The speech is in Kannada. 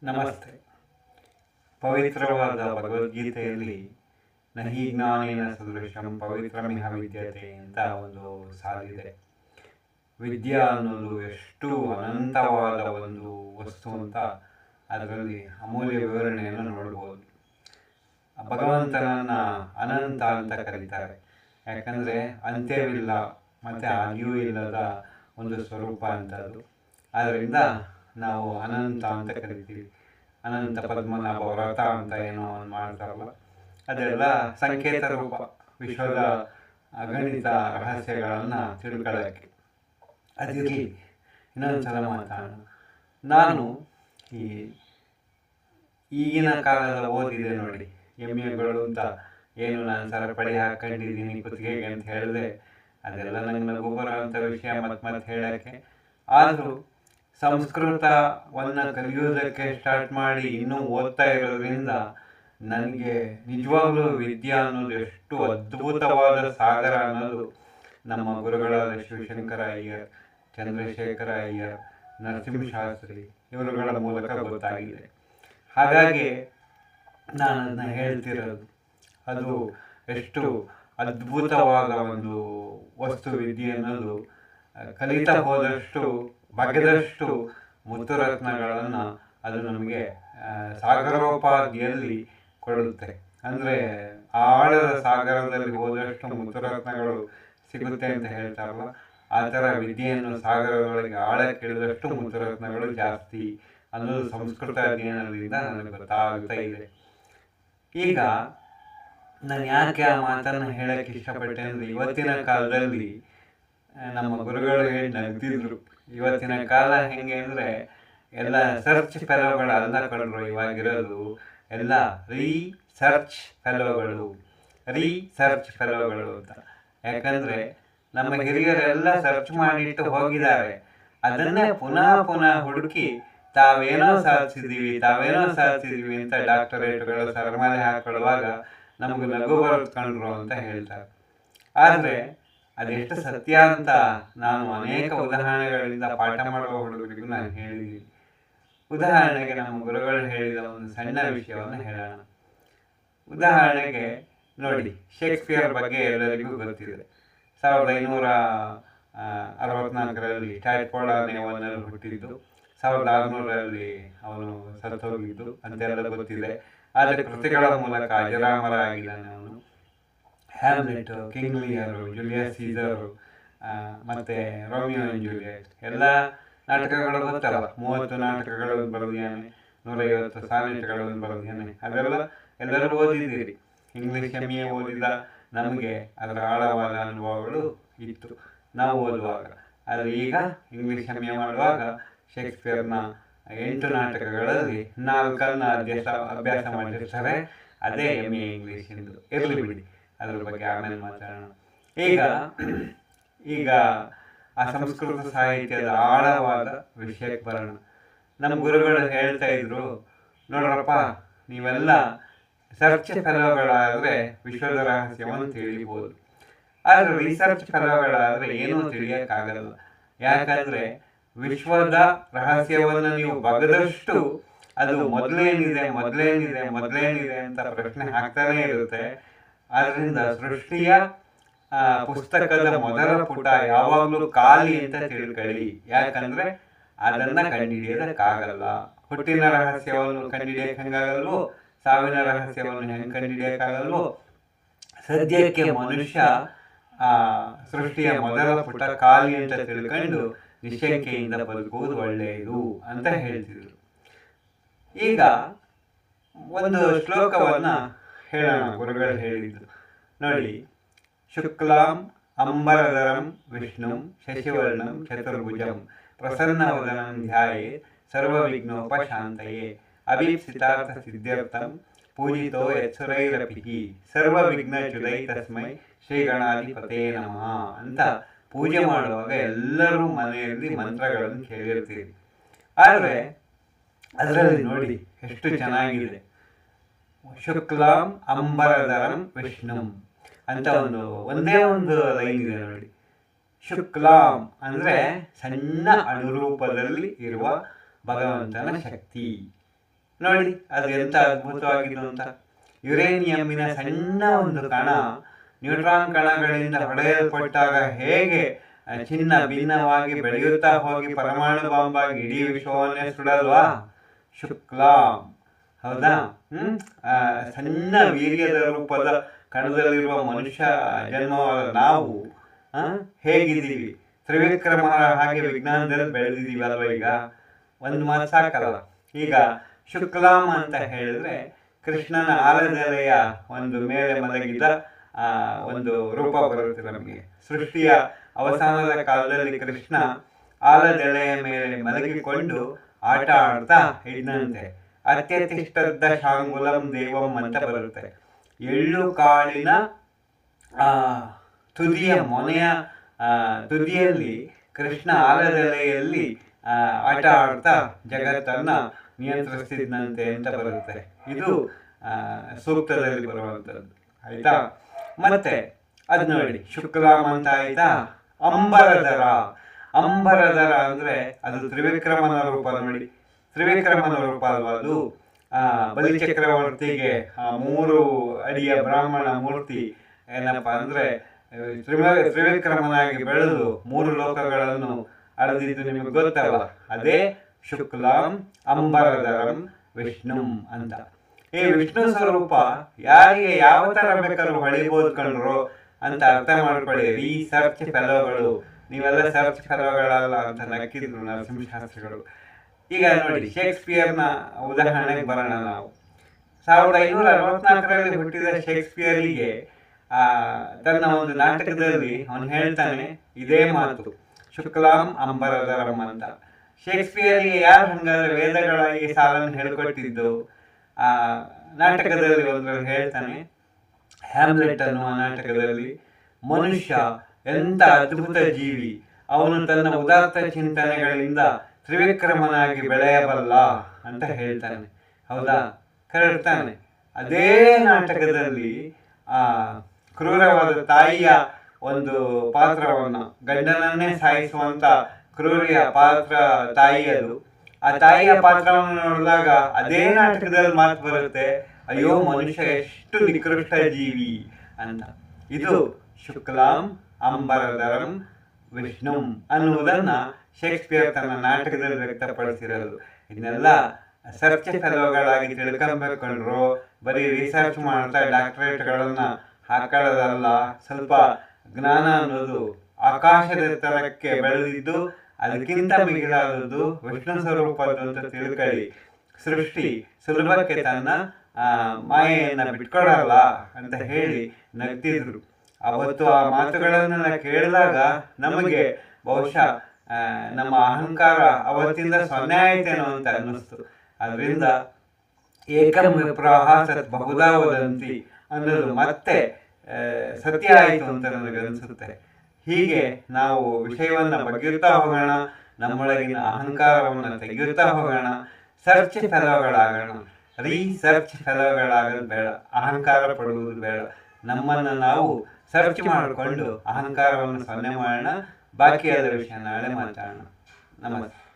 ನಮಸ್ತೆ. ಪವಿತ್ರವಾದ ಭಗವದ್ಗೀತೆಯಲ್ಲಿ ನಹಿ ಜ್ಞಾನೇನ ಸದೃಶಂ ಪವಿತ್ರಮಿಹ ವಿದ್ಯತೆ ಅಂತ ಒಂದು ಸಾಲಿದೆ. ವಿದ್ಯಾ ಅನ್ನೋದು ಎಷ್ಟು ಅನಂತವಾದ ಒಂದು ವಸ್ತು ಅಂತ ಅದರಲ್ಲಿ ಅಮೂಲ್ಯ ವಿವರಣೆಯನ್ನು ನೋಡ್ಬೋದು. ಭಗವಂತನನ್ನು ಅನಂತ ಅಂತ ಕರೀತಾರೆ, ಯಾಕಂದರೆ ಅಂತ್ಯವಿಲ್ಲ ಮತ್ತು ಆದಿಯೂ ಇಲ್ಲದ ಒಂದು ಸ್ವರೂಪ ಅಂತದ್ದು. ಆದ್ದರಿಂದ ನಾವು ಅನಂತ ಅಂತ ಕರಿತೀವಿ. ಅನಂತ ಪದ್ಮನಾಭ ವ್ರತ ಅಂತ ಏನೋ ಒಂದು ಮಾಡ್ತಾರಲ್ಲ, ಅದೆಲ್ಲ ಸಂಕೇತ ರೂಪ ವಿಶ್ವದ ಅಗಣಿತ ರಹಸ್ಯಗಳನ್ನು ತಿಳ್ಕೊಳ್ಳೋಕ್ಕೆ. ಅದಿರಲಿ, ಇನ್ನೊಂದು ಸಲ ಮಾತಾಡೋಣ. ನಾನು ಈಗಿನ ಕಾಲದ ಓದಿದೆ ನೋಡಿ, ಎಮ್ಮೆಗಳು ಅಂತ ಏನು ನಾನು ಸರಪಳಿ ಹಾಕೊಂಡಿದ್ದೀನಿ ಕುತ್ತಿಗೆಗೆ ಅಂತ ಹೇಳಿದೆ, ಅದೆಲ್ಲ ನನಗೆ ನಗು ಬರೋಂಥ ವಿಷಯ ಮತ್ತೆ ಹೇಳೋಕ್ಕೆ. ಆದರೂ ಸಂಸ್ಕೃತವನ್ನು ಕಲಿಯೋದಕ್ಕೆ ಸ್ಟಾರ್ಟ್ ಮಾಡಿ ಇನ್ನೂ ಓದ್ತಾ ಇರೋದ್ರಿಂದ ನನಗೆ ನಿಜವಾಗ್ಲೂ ವಿದ್ಯಾ ಅನ್ನೋದು ಎಷ್ಟು ಅದ್ಭುತವಾದ ಸಾಗರ ಅನ್ನೋದು ನಮ್ಮ ಗುರುಗಳಾದ ಶಿವಶಂಕರ ಅಯ್ಯರ್, ಚಂದ್ರಶೇಖರ ಅಯ್ಯರ್, ನರಸಿಂಹಶಾಸ್ತ್ರಿ ಇವರುಗಳ ಮೂಲಕ ಗೊತ್ತಾಗಿದೆ. ಹಾಗಾಗಿ ನಾನು ಅದನ್ನ ಹೇಳ್ತಿರೋದು, ಅದು ಎಷ್ಟು ಅದ್ಭುತವಾದ ಒಂದು ವಸ್ತು ವಿದ್ಯೆ ಅನ್ನೋದು. ಕಲಿತಾ ಹೋದಷ್ಟು ಬಗೆದಷ್ಟು ಮುತ್ತುರತ್ನಗಳನ್ನು ಅದು ನಮಗೆ ಸಾಗರೋಪಾದಿಯಲ್ಲಿ ಕೊಡುತ್ತೆ. ಅಂದರೆ ಆಳದ ಸಾಗರದಲ್ಲಿ ಹೋದಷ್ಟು ಮುತ್ತುರತ್ನಗಳು ಸಿಗುತ್ತೆ ಅಂತ ಹೇಳ್ತಾರಲ್ಲ, ಆ ಥರ ವಿದ್ಯೆಯನ್ನು ಸಾಗರದೊಳಗೆ ಆಳಕ್ಕಿಳಿದಷ್ಟು ಮುತ್ತುರತ್ನಗಳು ಜಾಸ್ತಿ ಅನ್ನೋದು ಸಂಸ್ಕೃತ ಅಧ್ಯಯನದಿಂದ ನನಗೆ ಗೊತ್ತಾಗ್ತಾ ಇದೆ. ಈಗ ನಾನು ಯಾಕೆ ಆ ಮಾತನ್ನು ಹೇಳೋಕ್ಕೆ ಇಷ್ಟಪಟ್ಟೆ ಅಂದರೆ, ಇವತ್ತಿನ ಕಾಲದಲ್ಲಿ ನಮ್ಮ ಗುರುಗಳು ಹೇಳಿ ನಗ್ತಿದ್ರು. ಇವತ್ತಿನ ಕಾಲ ಹೆಂಗೆ ಅಂದರೆ ಎಲ್ಲ ಸರ್ಚ್ ಫೆಲೋಗಳಲ್ಲ ಕಂಡ್ರು ಇವಾಗಿರೋದು, ಎಲ್ಲ ರೀಸರ್ಚ್ ಫೆಲೋಗಳು ಅಂತ. ಯಾಕಂದರೆ ನಮ್ಮ ಹಿರಿಯರೆಲ್ಲ ಸರ್ಚ್ ಮಾಡಿಟ್ಟು ಹೋಗಿದ್ದಾರೆ, ಅದನ್ನೇ ಪುನಃ ಹುಡುಕಿ ತಾವೇನೋ ಸಾಧಿಸಿದ್ದೀವಿ ಅಂತ ಡಾಕ್ಟರೇಟ್ಗಳು ಸರಮಾಲೆ ಹಾಕೊಳ್ಳುವಾಗ ನಮಗೆ ನಗು ಬರೋದು ಕಂಡ್ರು ಅಂತ ಹೇಳ್ತಾರೆ. ಆದರೆ ಅದೆಷ್ಟು ಸತ್ಯ ಅಂತ ನಾನು ಅನೇಕ ಉದಾಹರಣೆಗಳಿಂದ ಪಾಠ ಮಾಡುವ ಹುಡುಗರಿಗೂ ನಾನು ಹೇಳಿದ್ದೀನಿ. ಉದಾಹರಣೆಗೆ ನಮ್ಮ ಗುರುಗಳು ಹೇಳಿದ ಒಂದು ಸಣ್ಣ ವಿಷಯವನ್ನು ಹೇಳೋಣ. ಉದಾಹರಣೆಗೆ ನೋಡಿ, ಶೇಕ್ಸ್ಪಿಯರ್ ಬಗ್ಗೆ ಎಲ್ಲರಿಗೂ ಗೊತ್ತಿದೆ. 1564ರಲ್ಲಿ ಸ್ಟ್ಯಾಟ್ಫೋರ್ಡ್ ನೇವಲ್ನಲ್ಲಿ ಹುಟ್ಟಿದ್ದು, 1600ರಲ್ಲಿ ಅವನು ಸತ್ತೋಗಿದ್ದು ಅಂತೆಲ್ಲ ಗೊತ್ತಿದೆ. ಆದರೆ ಕೃತಿಗಳ ಮೂಲಕ ಅಜರಾಮರಾಗಿದ್ದಾನೆ ಅವನು. ಹ್ಯಾಮ್ಲೆಟ್, ಕಿಂಗ್ ಲಿಯರು, ಜೂಲಿಯಸ್ ಸೀಸರು, ಮತ್ತು ರೋಮಿಯೋ ಆ್ಯಂಡ್ ಜೂಲಿಯಟ್ ಎಲ್ಲ ನಾಟಕಗಳು ಗೊತ್ತಲ್ಲ. 30 ನಾಟಕಗಳನ್ನು ಬರೆದಿದ್ದಾನೆ, 150 ಸಾನೆಟ್ಗಳನ್ನು ಬರೆದಿದ್ದಾನೆ. ಅದೆಲ್ಲ ಎಲ್ಲರೂ ಓದಿದ್ದೀರಿ. ಇಂಗ್ಲೀಷ್ MA ಓದಿದ ನಮಗೆ ಅದರ ಆಳವಾದ ಅನುಭವಗಳು ಇತ್ತು ನಾವು ಓದುವಾಗ. ಆದರೆ ಈಗ ಇಂಗ್ಲೀಷ್ MA ಮಾಡುವಾಗ ಶೇಕ್ಸ್ಪಿಯರ್ನ 8 ನಾಟಕಗಳಲ್ಲಿ 4 ಅಭ್ಯಾಸ ಮಾಡಿರ್ತಾರೆ. ಅದೇ MA ಇಂಗ್ಲೀಷಿಂದು. ಇರಲಿ ಬಿಡಿ, ಅದ್ರ ಬಗ್ಗೆ ಆಮೇಲೆ ಮಾತಾಡೋಣ. ಈಗ ಆ ಸಂಸ್ಕೃತ ಸಾಹಿತ್ಯದ ಆಳವಾದ ವಿಷಯಕ್ಕೆ ಬರೋಣ. ನಮ್ಮ ಗುರುಗಳು ಹೇಳ್ತಾ ಇದ್ರು, ನೋಡ್ರಪ್ಪ, ನೀವೆಲ್ಲ ಸರ್ಚ್ ಫೆಲೋಗಳಾದರೆ ವಿಶ್ವದ ರಹಸ್ಯವನ್ನು ತಿಳಿಬೋದು, ಆದರೆ ರಿಸರ್ಚ್ ಫೆಲೋಗಳಾದರೆ ಏನೂ ತಿಳಿಯೋಕ್ಕಾಗಲ್ಲ. ಯಾಕಂದರೆ ವಿಶ್ವದ ರಹಸ್ಯವನ್ನು ನೀವು ಬಗೆದಷ್ಟು ಅದು ಮೊದಲೇನಿದೆ ಅಂತ ಪ್ರಶ್ನೆ ಹಾಕ್ತಾನೇ ಇರುತ್ತೆ. ಆದ್ದರಿಂದ ಸೃಷ್ಟಿಯ ಪುಸ್ತಕದ ಮೊದಲ ಪುಟ ಯಾವಾಗಲೂ ಖಾಲಿ ಅಂತ ತಿಳ್ಕೊಳ್ಳಿ. ಯಾಕಂದರೆ ಅದನ್ನು ಕಂಡುಹಿಡಿಯೋದಕ್ಕಾಗಲ್ಲ. ಹುಟ್ಟಿನ ರಹಸ್ಯವನ್ನು ಕಂಡುಹಿಡಿಯೋಕೆ ಹೆಂಗಾಗಲ್ವೋ, ಸಾವಿನ ರಹಸ್ಯವನ್ನು ಹೆಂಗೆ ಕಂಡುಹಿಡಿಯೋಕ್ಕಾಗಲ್ವೋ, ಸದ್ಯಕ್ಕೆ ಮನುಷ್ಯ ಸೃಷ್ಟಿಯ ಮೊದಲ ಪುಟ ಖಾಲಿ ಅಂತ ತಿಳ್ಕೊಂಡು ನಿಶ್ಚಯಿಕೆಯಿಂದ ಬದುಕುವುದು ಒಳ್ಳೆಯದು ಅಂತ ಹೇಳ್ತಿದ್ರು. ಈಗ ಒಂದು ಶ್ಲೋಕವನ್ನು ಹೇಳೋಣ. ಗುರುಗಳು ಹೇಳಿದ್ದು ನೋಡಿ, ಶುಕ್ಲಾಂ ಅಂಬರಧರಂ ವಿಷ್ಣುಂ ಶಶಿವರ್ಣಂ ಚತುರ್ಭುಜಂ ಪ್ರಸನ್ನವದನಂ ಧ್ಯಾಯೇತ್ ಸರ್ವವಿಘ್ನೋಪಶಾಂತಯೇ ಅಭೀಪ್ಸಿತಾರ್ಥ ಸಿದ್ಧ್ಯರ್ಥಂ ಪೂಜಿತೋ ಯತ್ಸುರೈರಪಿ ಸರ್ವವಿಘ್ನಚ್ಯುತೈ ತಸ್ಮೈ ಶ್ರೀಗಣಾಧಿಪತೇ ನಮಃ ಅಂತ ಪೂಜೆ ಮಾಡುವಾಗ ಎಲ್ಲರೂ ಮನೆಯಲ್ಲಿ ಮಂತ್ರಗಳನ್ನು ಕೇಳಿರ್ತೀರಿ. ಆದರೆ ಅದರಲ್ಲಿ ನೋಡಿ ಎಷ್ಟು ಚೆನ್ನಾಗಿದೆ. ಶುಕ್ಲಾಂ ಅಂಬರಧರಂ ವಿಷ್ಣುಂ ಅಂತ ಒಂದೇ ಒಂದು ಲೈನ್ ಇದೆ ನೋಡಿ. ಶುಕ್ಲಾಂ ಅಂದರೆ ಸಣ್ಣ ಅಣುರೂಪದಲ್ಲಿ ಇರುವ ಭಗವಂತನ ಶಕ್ತಿ. ನೋಡಿ ಅದು ಎಂತ ಅದ್ಭುತವಾಗಿದ್ದು ಅಂತ. ಯುರೇನಿಯಂನ ಸಣ್ಣ ಒಂದು ಕಣ ನ್ಯೂಟ್ರಾನ್ ಕಣಗಳಿಂದ ಹೊಡೆಯಲ್ಪಟ್ಟಾಗ ಹೇಗೆ ಚಿನ್ನ ಭಿನ್ನವಾಗಿ ಬೆಳೆಯುತ್ತಾ ಹೋಗಿ ಪರಮಾಣು ಬಾಂಬಾಗಿ ಇಡೀ ವಿಶ್ವವನ್ನೇ ಸುಡಲ್ವಾ? ಶುಕ್ಲಾಂ, ಹೌದಾ? ಸಣ್ಣ ವೀರ್ಯದ ರೂಪದ ಕಣದಲ್ಲಿರುವ ಮನುಷ್ಯ ಜನ್ಮವಾದ ನಾವು ಹೇಗಿದ್ದೀವಿ? ತ್ರಿವಿಕ್ರಮರ ಹಾಗೆ ವಿಜ್ಞಾನದಲ್ಲಿ ಬೆಳೆದಿದ್ದೀವಿ ಅಲ್ವ? ಈಗ ಒಂದು ಮಾತು ಸಾಕಲ್ಲ. ಈಗ ಶುಕ್ಲಾಂ ಅಂತ ಹೇಳಿದ್ರೆ ಕೃಷ್ಣನ ಆಲದೆಲೆಯ ಒಂದು ಮೇಲೆ ಮಲಗಿದ ಒಂದು ರೂಪ ಬರುತ್ತೆ ನಮಗೆ. ಸೃಷ್ಟಿಯ ಅವಸಾನದ ಕಾಲದಲ್ಲಿ ಕೃಷ್ಣ ಆಲದೆಲೆಯ ಮೇಲೆ ಮಲಗಿಕೊಂಡು ಆಟ ಆಡ್ತಾ ಇದ್ದಂತೆ. ಅತ್ಯತಿಷ್ಠದ ಶಾಂಗುಲಂ ದೇವಂ ಅಂತ ಬರುತ್ತೆ. ಎಳ್ಳು ಕಾಳಿನ ತುದಿಯ ಮೊನೆಯ ತುದಿಯಲ್ಲಿ ಕೃಷ್ಣ ಆಲದೆಲೆಯಲ್ಲಿ ಆಟ ಆಡ್ತಾ ಜಗತ್ತನ್ನ ನಿಯಂತ್ರಿಸ್ತಿದ್ದಂತೆ ಅಂತ ಬರುತ್ತೆ. ಇದು ಸೂಕ್ತದಲ್ಲಿ ಬರುವಂಥದ್ದು, ಆಯ್ತಾ? ಮತ್ತೆ ಅದು ನೋಡಿ, ಶುಕ್ಲಾಂ ಅಂತ ಆಯ್ತಾ. ಅಂಬರಧರ, ಅಂಬರಧರ ಅಂದ್ರೆ ಅದು ತ್ರಿವಿಕ್ರಮನ ರೂಪ. ನೋಡಿ, ತ್ರಿವಿಕ್ರಮನ ರೂಪ ಅಲ್ವಾ ಅದು? ಬಲಿಚಕ್ರವರ್ತಿಗೆ 3 ಅಡಿಯ ಬ್ರಾಹ್ಮಣ ಮೂರ್ತಿ ಏನಪ್ಪಾ ಅಂದ್ರೆ ತ್ರಿವಿಕ್ರಮನಾಗಿ ಬೆಳೆದು 3 ಲೋಕಗಳನ್ನು ಅಳೆದಿದ್ದು ನಿಮಗೆ ಗೊತ್ತಲ್ಲ. ಅದೇ ಶುಕ್ಲಾಂ ಅಂಬರಧರಂ ವಿಷ್ಣುಂ ಅಂತ. ಈ ವಿಷ್ಣು ಸ್ವರೂಪ ಯಾರಿಗೆ ಯಾವ ತರ ಬೇಕಾದ್ರೂ ಹೊಳಿಬೋದು ಕಂಡ್ರು ಅಂತ ಅರ್ಥ ಮಾಡ್ಕೊಳ್ಳಿ. ರಿಸರ್ಚ್ ಫೆಲೋಗಳು, ನೀವೆಲ್ಲ ಸರ್ಚ್ ಫೆಲೋಗಳಲ್ಲ ಅಂತ ನಕ್ಕಿದ್ರು ನರಸಿಂಹಶಾಸ್ತ್ರಿಗಳು. ಈಗ ನೋಡಿ, ಶೇಕ್ಸ್ಪಿಯರ್ನ ಉದಾಹರಣೆಗೆ ಬರೋಣ ನಾವು. 1564ರಲ್ಲಿ ಹುಟ್ಟಿದ ಶೇಕ್ಸ್ಪಿಯರಿಗೆ ತನ್ನ ಒಂದು ನಾಟಕದಲ್ಲಿ ಅವನು ಹೇಳ್ತಾನೆ ಇದೇ ಮಾತು, ಶುಕ್ಲಾಂ ಅಂಬರಧರಂ ಅಂತ. ಶೇಕ್ಸ್ಪಿಯರ್ಗೆ ಯಾರು ಹಂಗಾದ್ರೆ ವೇದಗಳಾಗಿ ಸಾಲನ್ನು ಹೇಳ್ಕೊಟ್ಟಿದ್ದು? ನಾಟಕದಲ್ಲಿ ಒಂದ್ರಲ್ಲಿ ಹೇಳ್ತಾನೆ, ಹ್ಯಾಮ್ಲೆಟ್ ಅನ್ನುವ ನಾಟಕದಲ್ಲಿ, ಮನುಷ್ಯ ಎಂತ ಅದ್ಭುತ ಜೀವಿ, ಅವನು ತನ್ನ ಉದಾತ್ತ ಚಿಂತನೆಗಳಿಂದ ತ್ರಿವಿಕ್ರಮನಾಗಿ ಬೆಳೆಯಬಲ್ಲ ಅಂತ ಹೇಳ್ತಾನೆ. ಹೌದಾ? ಕರೆಕ್ಟಾನೆ. ಅದೇ ನಾಟಕದಲ್ಲಿ ಕ್ರೂರವಾದ ತಾಯಿಯ ಒಂದು ಪಾತ್ರವನ್ನು, ಗಂಡನನ್ನೇ ಸಾಯಿಸುವಂತ ಕ್ರೂರಿಯ ಪಾತ್ರ ತಾಯಿಯದು. ಆ ತಾಯಿಯ ಪಾತ್ರವನ್ನು ನೋಡಿದಾಗ ಅದೇ ನಾಟಕದಲ್ಲಿ ಮಾತು ಬರುತ್ತೆ, ಅಯ್ಯೋ ಮನುಷ್ಯ ಎಷ್ಟು ನಿಕೃಷ್ಟ ಜೀವಿ ಅಂತ. ಇದು ಶುಕ್ಲಾಂ ಅಂಬರಧರಂ ವಿಷ್ಣುಂ ಅನ್ನುವುದನ್ನ ಶೇಕ್ಸ್ಪಿಯರ್ ತನ್ನ ನಾಟಕದಲ್ಲಿ ವ್ಯಕ್ತಪಡಿಸಿರೋದು. ಇದನ್ನೆಲ್ಲ ಸರ್ಚ್ ಫೆಲೋಗಳಾಗಿ ತಿಳ್ಕೊಂಡ್ರು, ಬರೀ ರಿಸರ್ಚ್ ಮಾಡ್ತಾ ಡಾಕ್ಟರೇಟ್ಗಳನ್ನ ಹಾಕೊಳ್ಳೋದಲ್ಲ. ಸ್ವಲ್ಪ ಜ್ಞಾನ ಅನ್ನೋದು ಆಕಾಶದ ಎತ್ತರಕ್ಕೆ ಬೆಳೆದಿದ್ದು ಅದಕ್ಕಿಂತ ಮಿಗಿಲಾದದ್ದು ವಿಷ್ಣು ಸ್ವರೂಪದ್ದು ಅಂತ ತಿಳ್ಕೊಳ್ಳಿ. ಸೃಷ್ಟಿ ಸುಲಭಕ್ಕೆ ತನ್ನ ಮಾಯೆಯನ್ನ ಬಿಟ್ಕೊಡಲ್ಲ ಅಂತ ಹೇಳಿ ನಗ್ತಿದ್ರು. ಅವತ್ತು ಆ ಮಾತುಗಳನ್ನೆಲ್ಲ ಕೇಳಿದಾಗ ನಮಗೆ ಬಹುಶಃ ನಮ್ಮ ಅಹಂಕಾರ ಅವತ್ತಿಂದ 0 ಆಯ್ತೇನೋ ಅಂತ ಅನ್ನಿಸ್ತು. ಅದರಿಂದ ಏಕಂ ವಿಪ್ರಾಹ ಸತ್ ಬಹುಧಾ ವದಂತಿ ಅನ್ನೋದು ಮತ್ತೆ ಸತ್ಯ ಆಯಿತು ಅಂತ ನನಗನ್ಸುತ್ತೆ. ಹೀಗೆ ನಾವು ವಿಷಯವನ್ನ ಬಗ್ಗಿರ್ತಾ ಹೋಗೋಣ, ನಮ್ಮೊಳಗಿನ ಅಹಂಕಾರವನ್ನು ತೆಗೆಯುತ್ತಾ ಹೋಗೋಣ, ಸರ್ಚ್ ಫೆಲೋಗಳಾಗೋಣ. ರಿಸರ್ಚ್ ಫೆಲೋಗಳಾಗೋದು ಬೇಡ, ಅಹಂಕಾರ ಪಡುವುದು ಬೇಡ. ನಮ್ಮನ್ನು ನಾವು ಸರ್ಚ್ ಮಾಡಿಕೊಂಡು ಅಹಂಕಾರವನ್ನು 0 ಮಾಡೋಣ. ಬಾಕಿಯಾದ ವಿಷಯ ನಾಳೆ ಮಾತಾಡೋಣ. ನಮಸ್ತೆ.